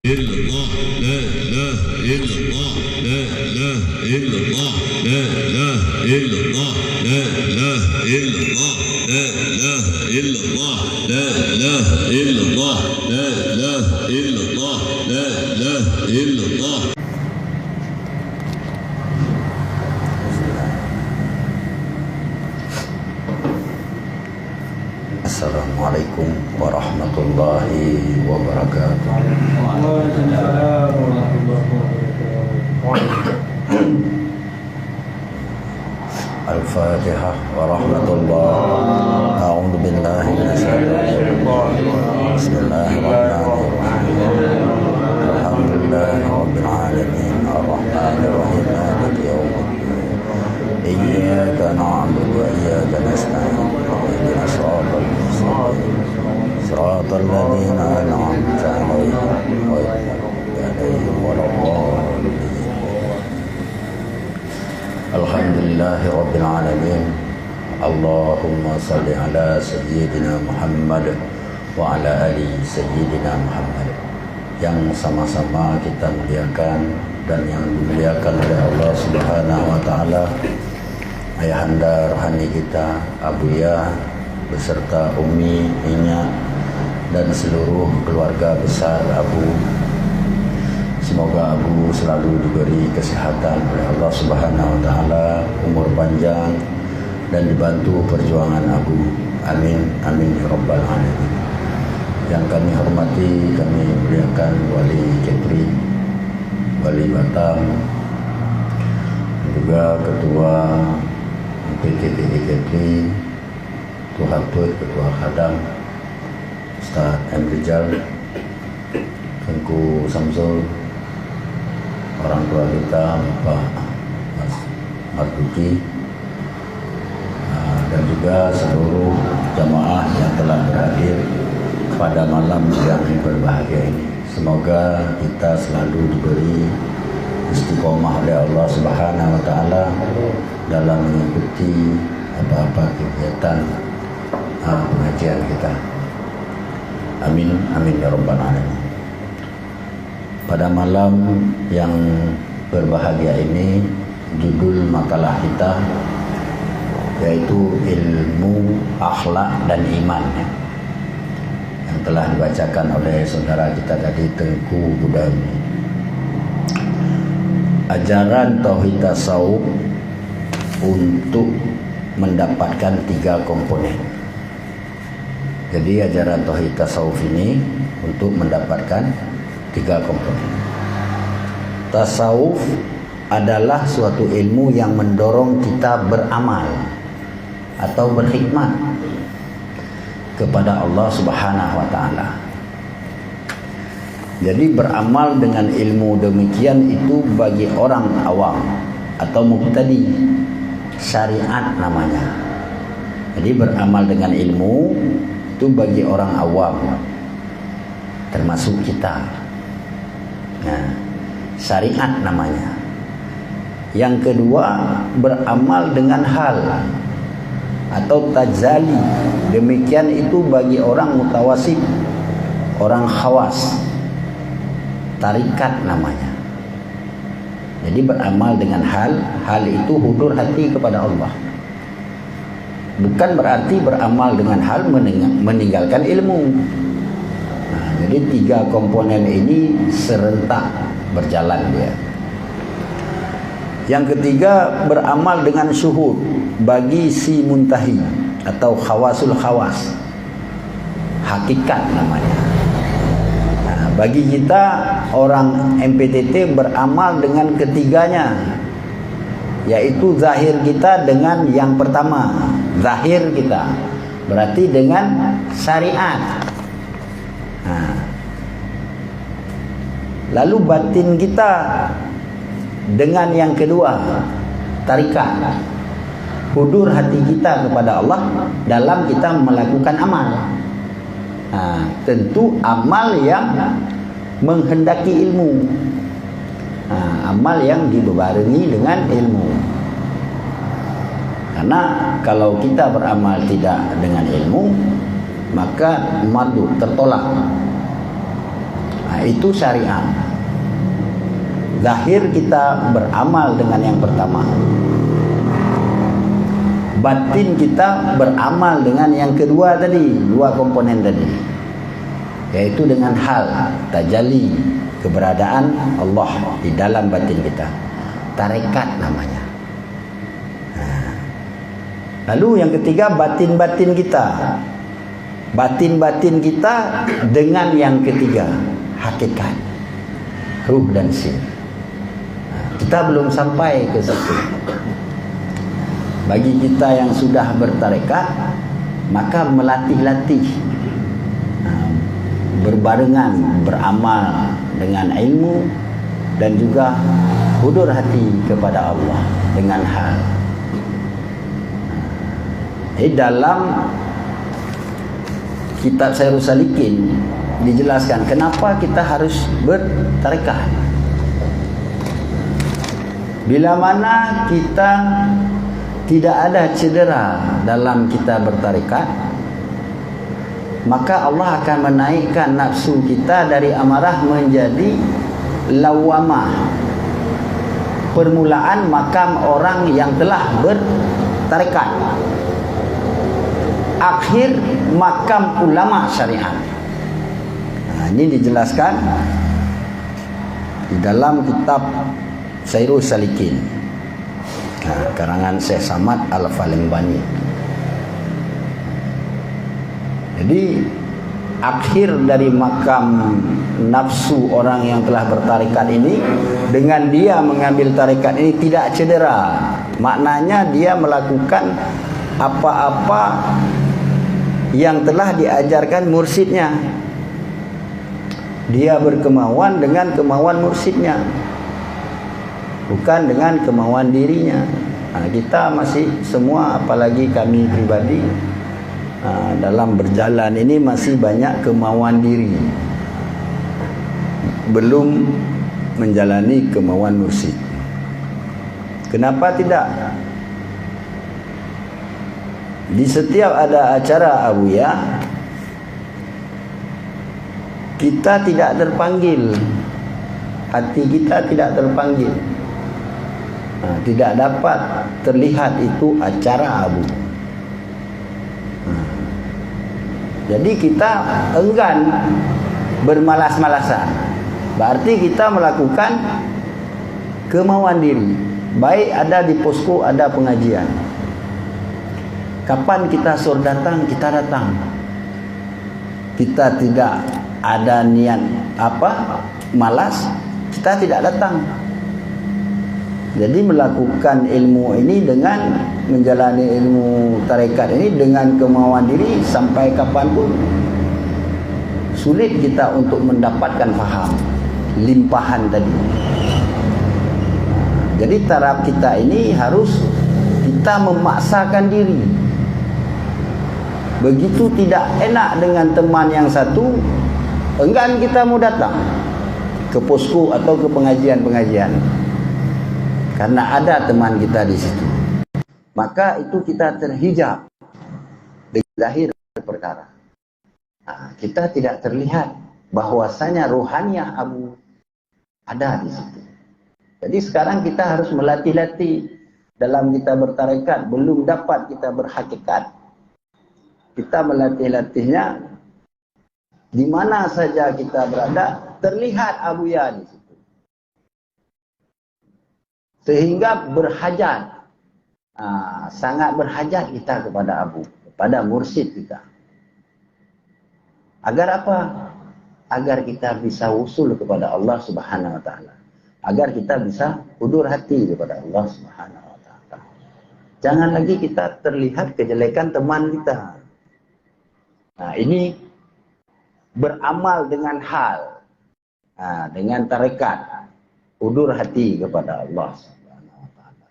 illallah, la ilaha illallah, la ilaha illallah, la ilaha illallah, la ilaha illallah, la ilaha illallah, la ilaha illallah, la ilaha illallah, la ilaha illallah. Assalamualaikum warahmatullahi wabarakatuh. Al-Fatihah warahmatullahi. A'udzu billahi minasyaitonir rajim. Bismillahirrahmanirrahim. Alhamdulillahirabbil alamin arrahmanir rahim maliki yaumiddin. Iyyaka na'budu wa iyyaka nasta'in. Ihdinas siratal mustaqim. Siratal ladzina an'amta 'alaihim ghairil maghdubi 'alaihim waladdallin. Alhamdulillahi rabbil alamin. Allahumma salli ala sayyidina Muhammad wa ala ali sayyidina Muhammad. Yang sama-sama kita muliakan dan yang dimuliakan oleh Allah Subhanahu wa taala, ayahanda rohani kita Abuya beserta Umi, Inya dan seluruh keluarga besar Abu. Semoga Abu selalu diberi kesehatan oleh Allah Subhanahu wa taala, umur panjang dan dibantu perjuangan Abu. Amin amin ya rabbal alamin. Yang kami hormati, kami muliakan Wali Kepri, Wali Batam, juga Ketua PTPI Kepri, Ketua Hatut, Ketua Khadam, Ustaz M. Rizal, Tengku Samsul, orang tua kita Bapak Mas Marduki, dan juga seluruh jamaah yang telah berhadir pada malam yang berbahagia ini. Semoga kita selalu diberi istiqomah oleh Allah Subhanahu wa taala dalam mengikuti apa-apa kegiatan pengajian kita. Amin amin ya rabbal alamin. Pada malam yang berbahagia ini, judul makalah kita yaitu ilmu, akhlak dan iman, yang telah dibacakan oleh saudara kita tadi, Tengku Budami. Ajaran tauhid tasawuf untuk mendapatkan 3 komponen. Jadi ajaran tauhid tasawuf ini untuk mendapatkan 3 komponen. Tasawuf adalah suatu ilmu yang mendorong kita beramal atau berkhidmat kepada Allah Subhanahu wa taala. Jadi beramal dengan ilmu demikian itu bagi orang awam atau mubtadi, syariat namanya. Jadi beramal dengan ilmu itu bagi orang awam, termasuk kita. Nah, syariat namanya. Yang kedua, beramal dengan hal atau tajali. Demikian itu bagi orang mutawasif, orang khawas, tarikat namanya. Jadi beramal dengan hal itu hudur hati kepada Allah. Bukan berarti beramal dengan hal meninggalkan ilmu. Nah, jadi 3 komponen ini serentak berjalan dia. Yang ketiga, beramal dengan syuhud bagi si muntahi atau khawasul khawas, hakikat namanya. Nah, bagi kita orang MPTT beramal dengan ketiganya, yaitu zahir kita dengan yang pertama, zahir kita berarti dengan syariat. Nah, lalu batin kita dengan yang kedua, tarikat, hudur hati kita kepada Allah dalam kita melakukan amal. Nah, tentu amal yang menghendaki ilmu, amal yang dibarengi dengan ilmu. Karena kalau kita beramal tidak dengan ilmu, maka madu tertolak. Nah, Itu syariat. Zahir kita beramal dengan yang pertama, batin kita beramal dengan yang kedua tadi, dua komponen tadi, yaitu dengan hal tajalli keberadaan Allah di dalam batin kita, tarekat namanya. Lalu yang ketiga, batin-batin kita, batin-batin kita dengan yang ketiga, hakikat, ruh dan sin. Kita belum sampai ke situ. Bagi kita yang sudah bertarekat, maka melatih-latih, berbarengan beramal dengan ilmu dan juga hudur hati kepada Allah dengan hal. Dalam kitab Sairus Salikin dijelaskan kenapa kita harus bertarekat. Bila mana kita tidak ada cedera dalam kita bertarekat, maka Allah akan menaikkan nafsu kita dari amarah menjadi lawamah. Permulaan makam orang yang telah bertarekat, akhir makam ulama syariat. Ini dijelaskan di dalam kitab Sairus Salikin, karangan Syekh Samad Al-Falengbani. Jadi akhir dari makam nafsu orang yang telah bertarekat ini, dengan dia mengambil tarekat ini tidak cedera. Maknanya dia melakukan apa-apa yang telah diajarkan mursyidnya. Dia berkemauan dengan kemauan mursyidnya, bukan dengan kemauan dirinya. Kita masih semua, apalagi kami pribadi, dalam berjalan ini masih banyak kemauan diri, belum menjalani kemauan mursyid. Kenapa tidak? Di setiap ada acara Abuya, kita tidak terpanggil, hati kita tidak terpanggil, tidak dapat terlihat itu acara Abu. Jadi kita enggan, bermalas-malasan. Berarti kita melakukan kemauan diri. Baik ada di posko, ada pengajian. Kapan kita suruh datang, kita datang. Kita tidak ada niat malas, kita tidak datang. Jadi melakukan ilmu ini dengan menjalani ilmu tarekat ini dengan kemauan diri sampai kapanpun, sulit kita untuk mendapatkan faham limpahan tadi. Jadi taraf kita ini harus kita memaksakan diri. Begitu tidak enak dengan teman yang satu, enggan kita mau datang ke posko atau ke pengajian-pengajian, karena ada teman kita di situ. Maka itu kita terhijab dengan zahir perkara. Kita tidak terlihat bahwasanya ruhaniyah Abu ada di situ. Jadi sekarang kita harus melatih-latih dalam kita bertarekat. Belum dapat kita berhakikat, kita melatih-latihnya di mana saja kita berada, terlihat Abuya di situ, sehingga berhajat, sangat berhajat kita kepada Abu, kepada mursyid kita. Agar apa? Agar kita bisa usul kepada Allah Subhanahu wa taala, agar kita bisa hudur hati kepada Allah Subhanahu wa taala. Jangan lagi kita terlihat kejelekan teman kita. Ini beramal dengan hal, dengan tarekat, hudur hati kepada Allah Subhanahu wa taala.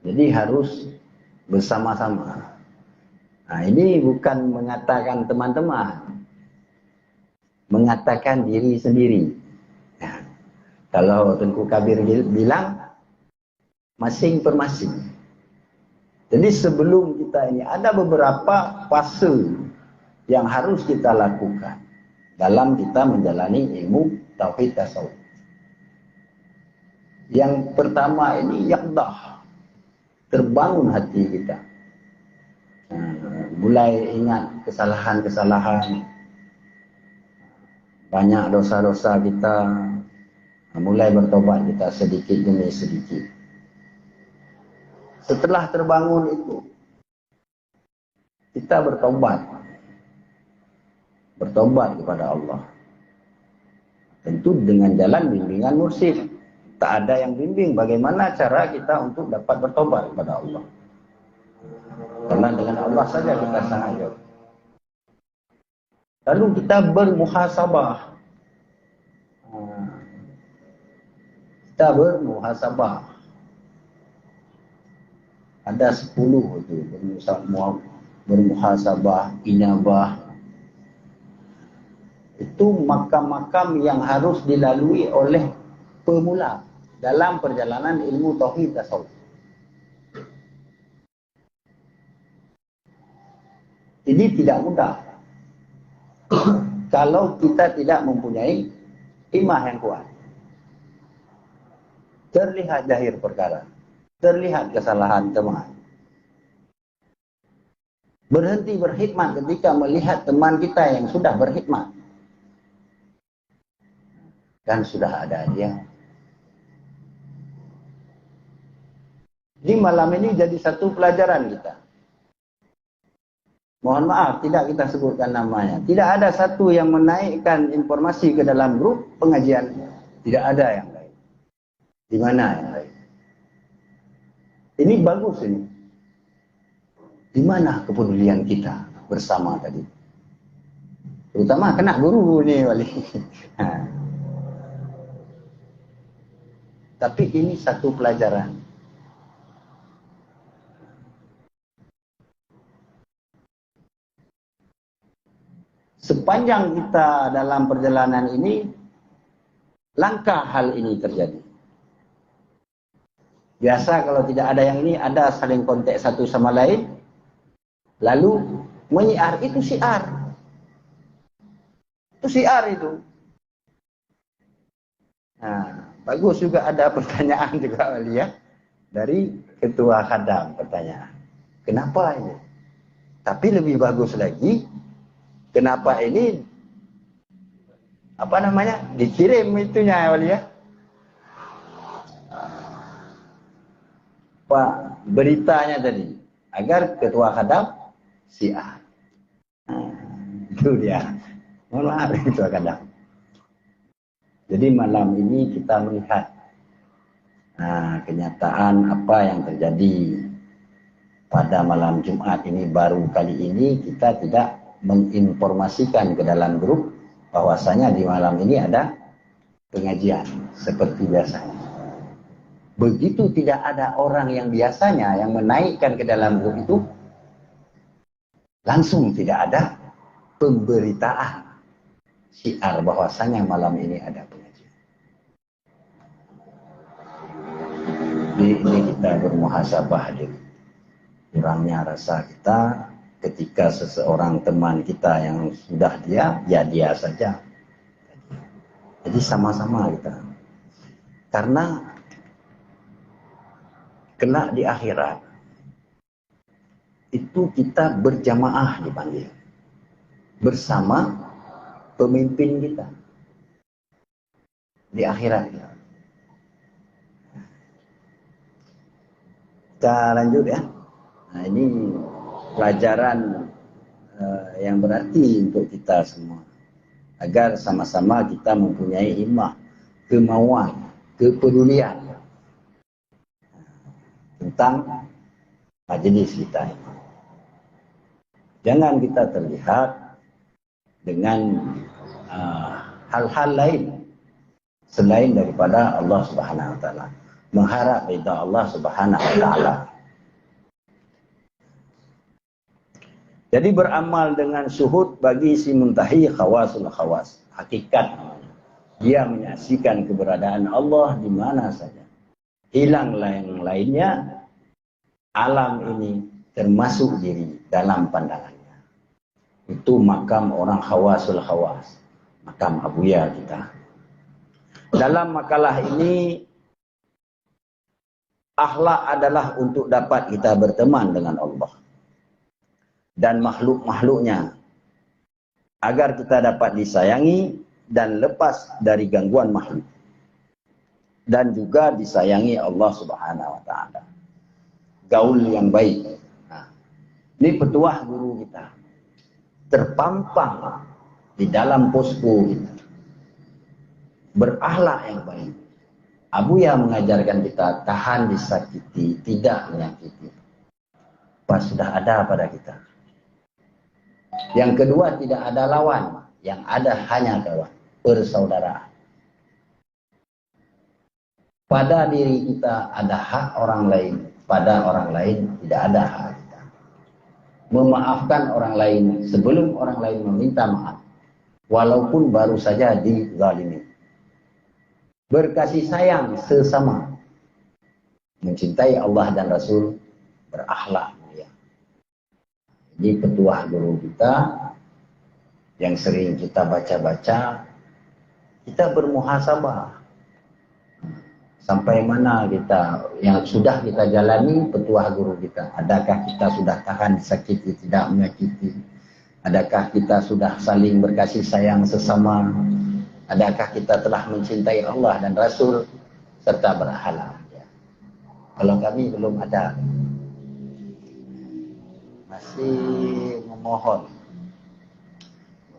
Jadi harus bersama-sama. Ini bukan mengatakan teman-teman, mengatakan diri sendiri. Kalau Tengku Kabir bilang masing per masing. Jadi sebelum kita ini ada beberapa fase yang harus kita lakukan. dalam kita menjalani ilmu tauhid tasawuf. Yang pertama ini yaqdah, terbangun hati kita. Mulai ingat kesalahan-kesalahan, banyak dosa-dosa kita, mulai bertobat kita sedikit demi sedikit. Setelah terbangun itu, kita bertobat kepada Allah. Tentu dengan jalan bimbingan mursyid. Tak ada yang bimbing bagaimana cara kita untuk dapat bertobat kepada Allah. Karena dengan Allah saja kita sangat jauh. Lalu kita bermuhasabah. Kita bermuhasabah. Ada 10 itu bermuhasabah, inabah. Itu makam-makam yang harus dilalui oleh pemula dalam perjalanan ilmu tauhid tasawuf. Ini tidak mudah kalau kita tidak mempunyai imah yang kuat. Terlihat zahir perkara, terlihat kesalahan teman. Berhenti berkhidmat ketika melihat teman kita yang sudah berkhidmat dan sudah ada dia. Di malam ini jadi satu pelajaran kita. Mohon maaf, tidak kita sebutkan namanya. Tidak ada satu yang menaikkan informasi ke dalam grup pengajian. Tidak ada yang lain. Di mana yang lain? Ini bagus ini. Di mana kepedulian kita bersama tadi? Terutama kena guru nih wali. Tapi ini satu pelajaran. Sepanjang kita dalam perjalanan ini, langkah hal ini terjadi. Biasa kalau tidak ada yang ini, ada saling kontak satu sama lain, lalu menyiar, itu syiar. Itu syiar itu. Nah, bagus juga ada pertanyaan juga wali ya, dari ketua khadam pertanyaan. Kenapa ini? Tapi lebih bagus lagi, kenapa ini dikirim itunya wali ya, Pak, beritanya tadi agar ketua khadam syiar. Itu dia. Mohon maaf ketua khadam. Jadi malam ini kita melihat kenyataan apa yang terjadi pada malam Jumat ini. Baru kali ini kita tidak menginformasikan ke dalam grup bahwasanya di malam ini ada pengajian seperti biasanya. Begitu tidak ada orang yang biasanya yang menaikkan ke dalam grup itu, langsung tidak ada pemberitaan syiar bahwasanya malam ini ada pengajian. Ini kita bermuhasabah diri. Kurangnya rasa kita ketika seseorang teman kita yang sudah dia saja. Jadi sama-sama kita. Karena kena di akhirat itu kita berjamaah dipanggil bersama pemimpin kita di akhirat. Kita lanjut ya. Nah, ini pelajaran yang berarti untuk kita semua, agar sama-sama kita mempunyai himmah, kemauan, kepedulian tentang majelis kita ini. Jangan kita terlihat dengan hal-hal lain selain daripada Allah Subhanahu wa taala, mengharap ridha Allah Subhanahu wa taala. Jadi beramal dengan syuhud bagi si muntahi khawasul khawas, hakikat namanya. Dia menyaksikan keberadaan Allah di mana saja. Hilang lain-lainnya, alam ini termasuk diri dalam pandangannya. Itu makam orang khawasul khawas. makam Abuya kita. Dalam makalah ini, akhlak adalah untuk dapat kita berteman dengan Allah dan makhluk-makhluknya, agar kita dapat disayangi dan lepas dari gangguan makhluk, dan juga disayangi Allah Subhanahu wa Ta'ala. Gaul yang baik. Nah, ini petuah guru kita terpampang di dalam posko kita. Berakhlak yang baik. Abuya mengajarkan kita tahan disakiti, tidak menyakiti. Pas sudah ada pada kita. Yang kedua, tidak ada lawan, yang ada hanya kawan, persaudaraan. Pada diri kita ada hak orang lain, pada orang lain tidak ada hak kita. Memaafkan orang lain sebelum orang lain meminta maaf, walaupun baru saja dizalimi. Berkasih sayang sesama, mencintai Allah dan Rasul, berakhlak mulia. Ini petuah guru kita yang sering kita baca-baca, kita bermuhasabah. Sampai mana kita yang sudah kita jalani petuah guru kita. Adakah kita sudah tahan disakiti, tidak menyakiti? Adakah kita sudah saling berkasih sayang sesama? Adakah kita telah mencintai Allah dan Rasul serta berakhlak? Ya. Kalau kami belum ada, masih memohon,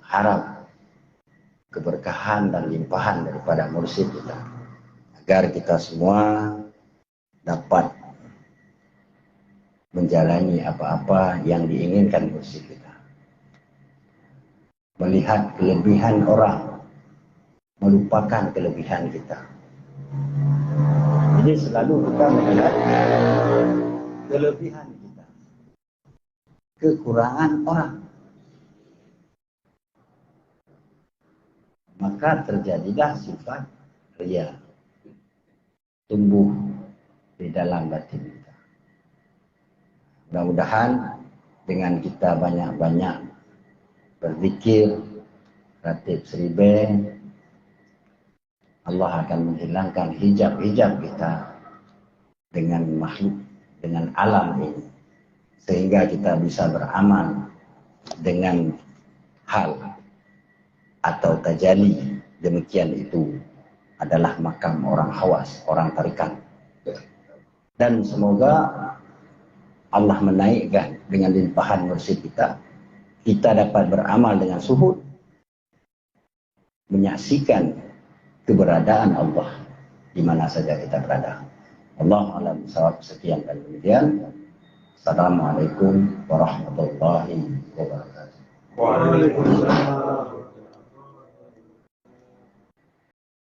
harap keberkahan dan limpahan daripada mursyid kita, agar kita semua dapat menjalani apa-apa yang diinginkan mursyid kita. Melihat kelebihan orang, melupakan kelebihan kita. Jadi selalu kita melihat kelebihan kita, kekurangan orang. Maka terjadilah sifat riya tumbuh di dalam batin kita. Mudah-mudahan dengan kita banyak-banyak berzikir, ratib seribe, Allah akan menghilangkan hijab-hijab kita dengan makhluk, dengan alam ini. Sehingga kita bisa beramal dengan hal atau tajali. Demikian itu adalah makam orang khawas, orang tarikat. Dan semoga Allah menaikkan dengan limpahan mursyid kita. Kita dapat beramal dengan suhud, menyaksikan keberadaan Allah di mana saja kita berada. Allah alam sawab. Sekian dan demikian. Assalamualaikum warahmatullahi wabarakatuh. Waalaikumsalam.